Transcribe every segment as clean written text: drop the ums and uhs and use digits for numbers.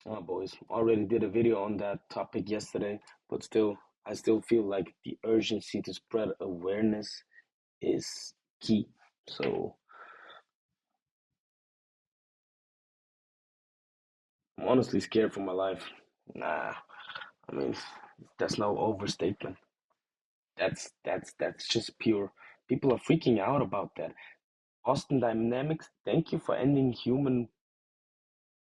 Boys, already did a video on that topic yesterday, but still, I still feel like the urgency to spread awareness is key. So I'm honestly scared for my life. Nah, I mean, that's no overstatement. That's just pure. People are freaking out about that. Boston Dynamics, thank you for ending human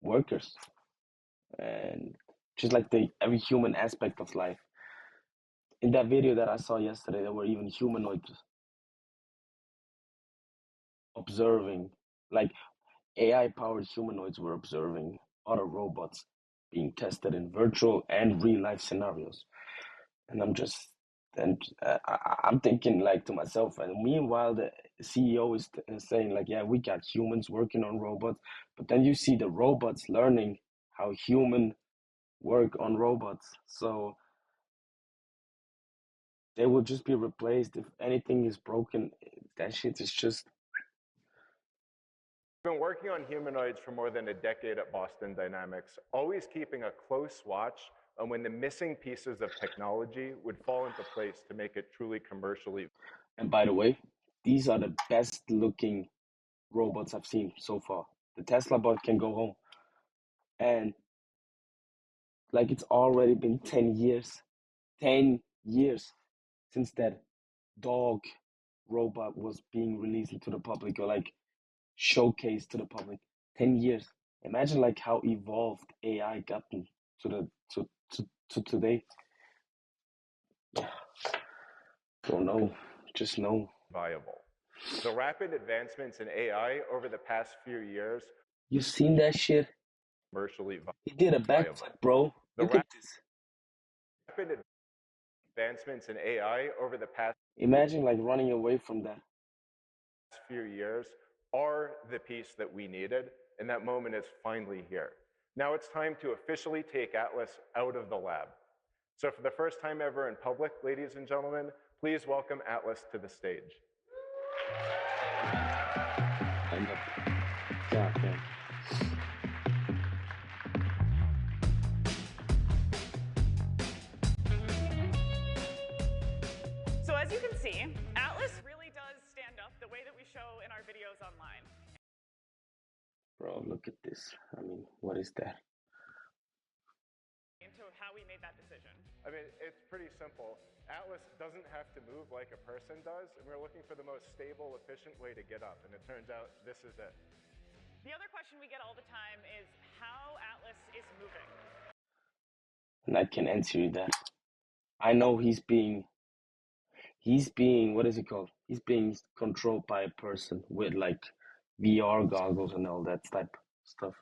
workers and just like the every human aspect of life. In that video that I saw yesterday, there were even humanoids observing, like AI-powered humanoids were observing other robots being tested in virtual and real-life scenarios. And I'm thinking like to myself, and meanwhile the CEO is saying like, yeah, we got humans working on robots, but then you see the robots learning how human work on robots. So they will just be replaced if anything is broken. That shit is just We've been working on humanoids for more than a decade at Boston Dynamics, always keeping a close watch on when the missing pieces of technology would fall into place to make it truly commercially. And by the way, these are the best looking robots I've seen so far. The Tesla bot can go home. And like it's already been 10 years. 10 years since that dog robot was being released into the public or like showcased to the public. 10 years. Imagine like how evolved AI gotten to the to today. Don't know. Just know. Viable. The rapid advancements in AI over the past few years, You seen that shit? commercially He did a viable. backflip, bro. The Look at this. rapid advancements in AI over the past Imagine like running away from that. few years are the piece that we needed, and that moment is finally here. Now it's time to officially take Atlas out of the lab. So for the first time ever in public, ladies and gentlemen, please welcome Atlas to the stage. And God damn. So as you can see, Atlas really does stand up the way that we show in our videos online. Bro, look at this. I mean, what is that? Into how we made that decision. I mean, it's pretty simple. Atlas doesn't have to move like a person does, and we're looking for the most stable, efficient way to get up, and it turns out this is it. The other question we get all the time is how Atlas is moving. And I can answer you that. I know he's being what is it called? He's being controlled by a person with like VR goggles and all that type of stuff.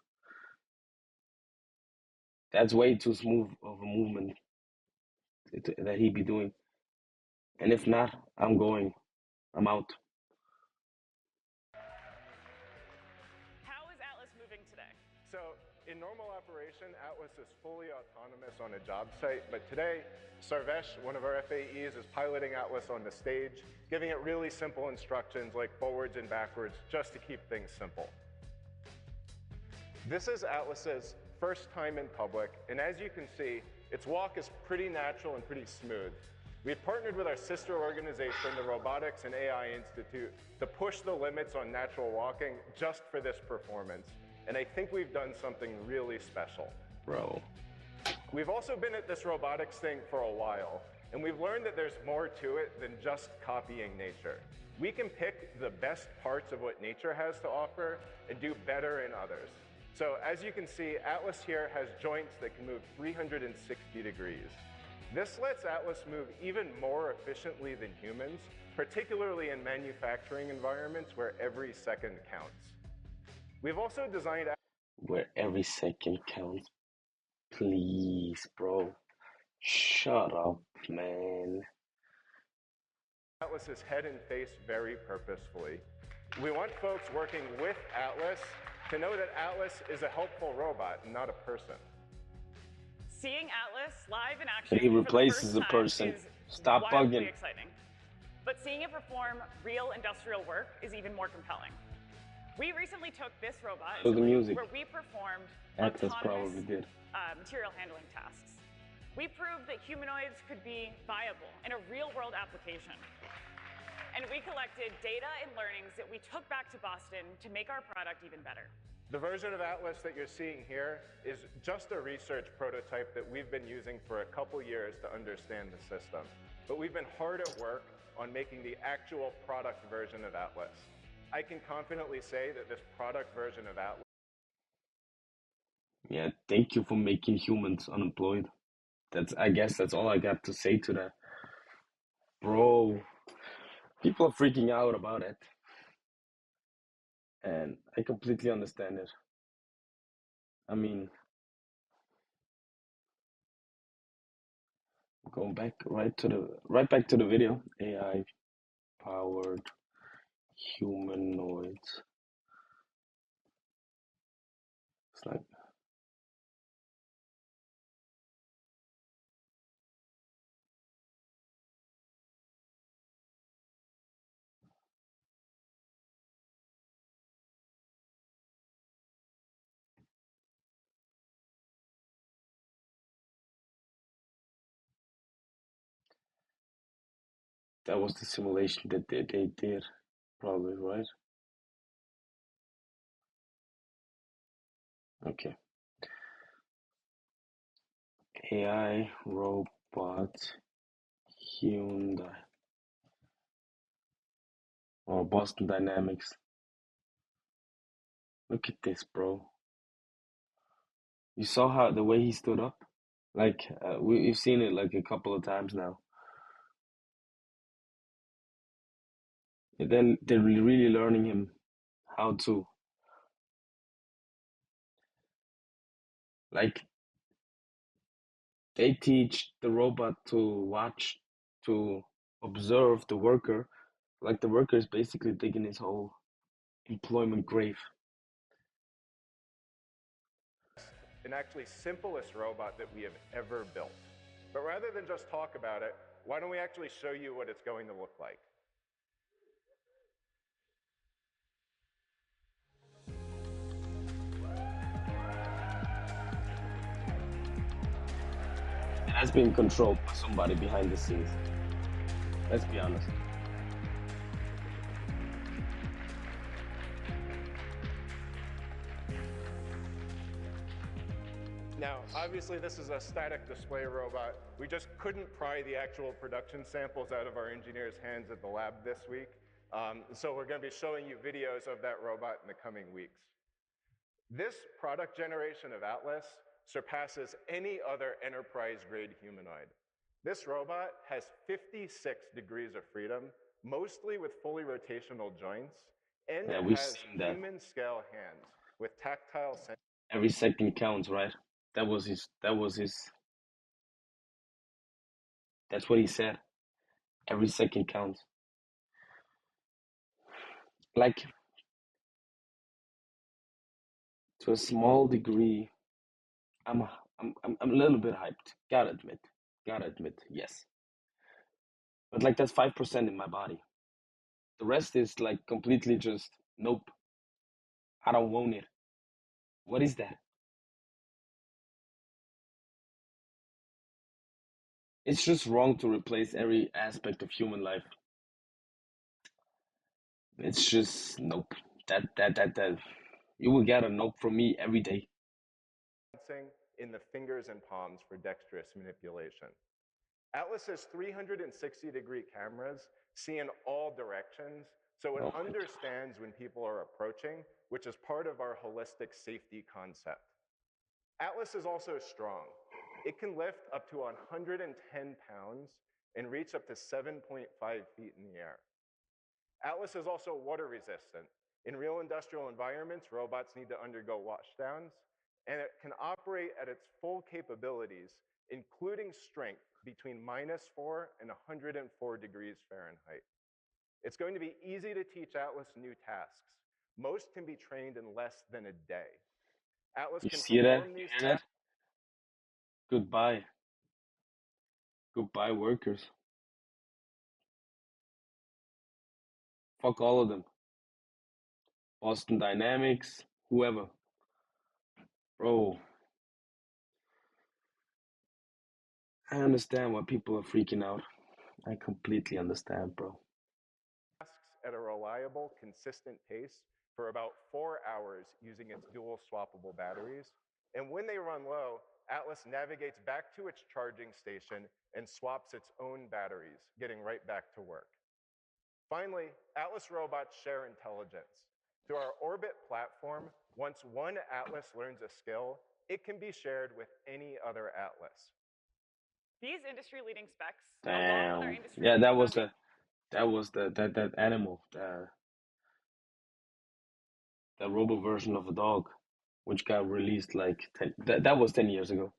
That's way too smooth of a movement that he be doing. And if not, I'm going. I'm out. How is Atlas moving today? So in normal operation, Atlas is fully autonomous on a job site, but today, Sarvesh, one of our FAEs, is piloting Atlas on the stage, giving it really simple instructions like forwards and backwards, just to keep things simple. This is Atlas's first time in public, and as you can see, its walk is pretty natural and pretty smooth. We've partnered with our sister organization, the Robotics and AI Institute, to push the limits on natural walking just for this performance. And I think we've done something really special. Bro. We've also been at this robotics thing for a while, and we've learned that there's more to it than just copying nature. We can pick the best parts of what nature has to offer and do better in others. So as you can see, Atlas here has joints that can move 360 degrees. This lets Atlas move even more efficiently than humans, particularly in manufacturing environments where every second counts. We've also designed Where every second counts. Please, bro. Shut up, man. Atlas's head and face very purposefully. We want folks working with Atlas to know that Atlas is a helpful robot, not a person. Seeing Atlas live in action He for the replaces first a time person. is Stop wildly bugging. exciting. But seeing it perform real industrial work is even more compelling. We recently took this robot So the music. where we performed Atlas autonomous probably did. material handling tasks. We proved that humanoids could be viable in a real-world application. And we collected data and learnings that we took back to Boston to make our product even better. The version of Atlas that you're seeing here is just a research prototype that we've been using for a couple years to understand the system. But we've been hard at work on making the actual product version of Atlas. I can confidently say that this product version of Atlas. Yeah, thank you for making humans unemployed. I guess that's all I got to say to that. Bro, people are freaking out about it. And I completely understand it. I mean, going back right back to the video. AI powered humanoids. It's like that was the simulation that they did, probably, right? Okay. AI robot Hyundai or Boston Dynamics. Look at this, bro. You saw how the way he stood up? Like we've seen it like a couple of times now. And then they're really learning him how to, like, they teach the robot to watch, to observe the worker, like the worker is basically digging his whole employment grave. And actually simplest robot that we have ever built. But rather than just talk about it, why don't we actually show you what it's going to look like? It has been controlled by somebody behind the scenes. Let's be honest. Now, obviously this is a static display robot. We just couldn't pry the actual production samples out of our engineers' hands at the lab this week. So we're going to be showing you videos of that robot in the coming weeks. This product generation of Atlas surpasses any other enterprise-grade humanoid. This robot has 56 degrees of freedom, mostly with fully rotational joints, and Yeah, it we've has seen that. human-scale hands with tactile sensors. Every second counts, right? That's what he said. Every second counts. Like, to a small degree, I'm a little bit hyped. Gotta admit, yes. But like that's 5% in my body. The rest is like completely just nope. I don't want it. What is that? It's just wrong to replace every aspect of human life. It's just nope. That you will get a nope from me every day. In the fingers and palms for dexterous manipulation. Atlas has 360-degree cameras, see in all directions, so it understands when people are approaching, which is part of our holistic safety concept. Atlas is also strong. It can lift up to 110 pounds and reach up to 7.5 feet in the air. Atlas is also water resistant. In real industrial environments, robots need to undergo washdowns, and it can operate at its full capabilities, including strength between -4 and 104 degrees Fahrenheit. It's going to be easy to teach Atlas new tasks. Most can be trained in less than a day. Atlas You can see that? perform You these hear that? tasks. Goodbye. Goodbye, workers. Fuck all of them. Boston Dynamics, whoever. Bro, I understand why people are freaking out. I completely understand, bro. Tasks at a reliable, consistent pace for about 4 hours using its dual swappable batteries. And when they run low, Atlas navigates back to its charging station and swaps its own batteries, getting right back to work. Finally, Atlas robots share intelligence. Through our Orbit platform, once one Atlas learns a skill, it can be shared with any other Atlas. These industry-leading specs, along with our Damn. industry Yeah, that was that animal, the robo version of a dog, which got released like 10, that was 10 years ago.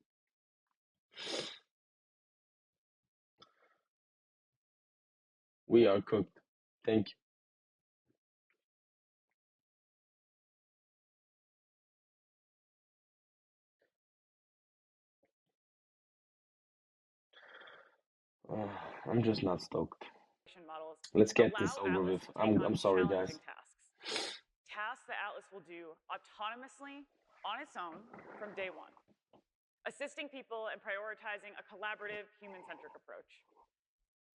We are cooked. Thank you. I'm just not stoked. models Let's get this allow over Atlas with. to take on I'm sorry, guys. challenging tasks. Tasks that Atlas will do autonomously on its own from day one, assisting people and prioritizing a collaborative, human-centric approach.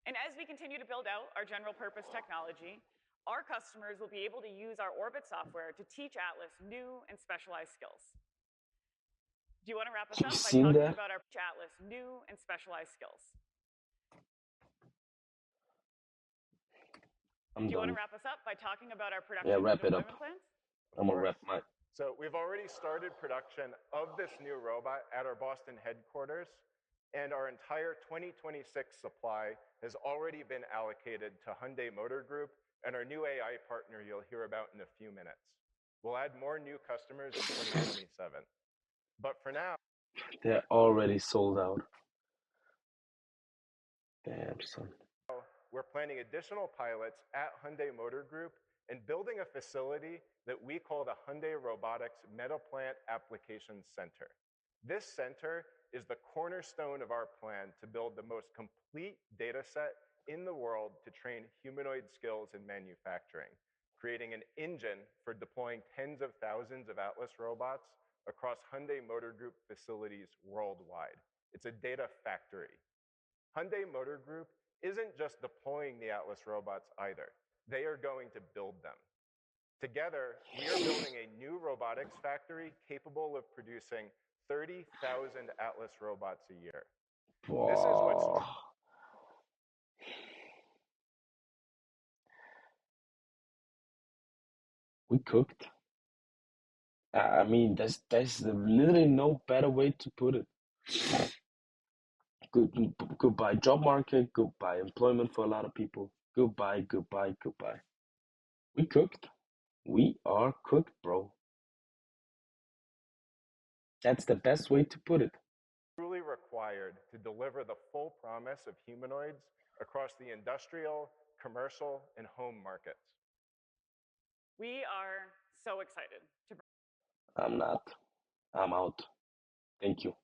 And as we continue to build out our general purpose technology, our customers will be able to use our Orbit software to teach Atlas new and specialized skills. Do you want to wrap us up by talking about our Atlas new and specialized skills? I'm Do you want done. to wrap us up by talking about our production wrap it deployment up. plans? I'm gonna wrap my. So we've already started production of this new robot at our Boston headquarters, and our entire 2026 supply has already been allocated to Hyundai Motor Group and our new AI partner you'll hear about in a few minutes. We'll add more new customers in 2027. But for now, They're already sold out. Damn, son. we're planning additional pilots at Hyundai Motor Group and building a facility that we call the Hyundai Robotics Metaplant Applications Center. This center is the cornerstone of our plan to build the most complete data set in the world to train humanoid skills in manufacturing, creating an engine for deploying tens of thousands of Atlas robots across Hyundai Motor Group facilities worldwide. It's a data factory. Hyundai Motor Group isn't just deploying the Atlas robots either. They are going to build them. Together, we are building a new robotics factory capable of producing 30,000 Atlas robots a year. Whoa. This is what's we cooked. I mean, there's literally no better way to put it. Goodbye job market, goodbye employment for a lot of people. Goodbye. We cooked. We are cooked, bro. That's the best way to put it. truly required to deliver the full promise of humanoids across the industrial, commercial, and home markets. We are so excited to. I'm not. I'm out. Thank you.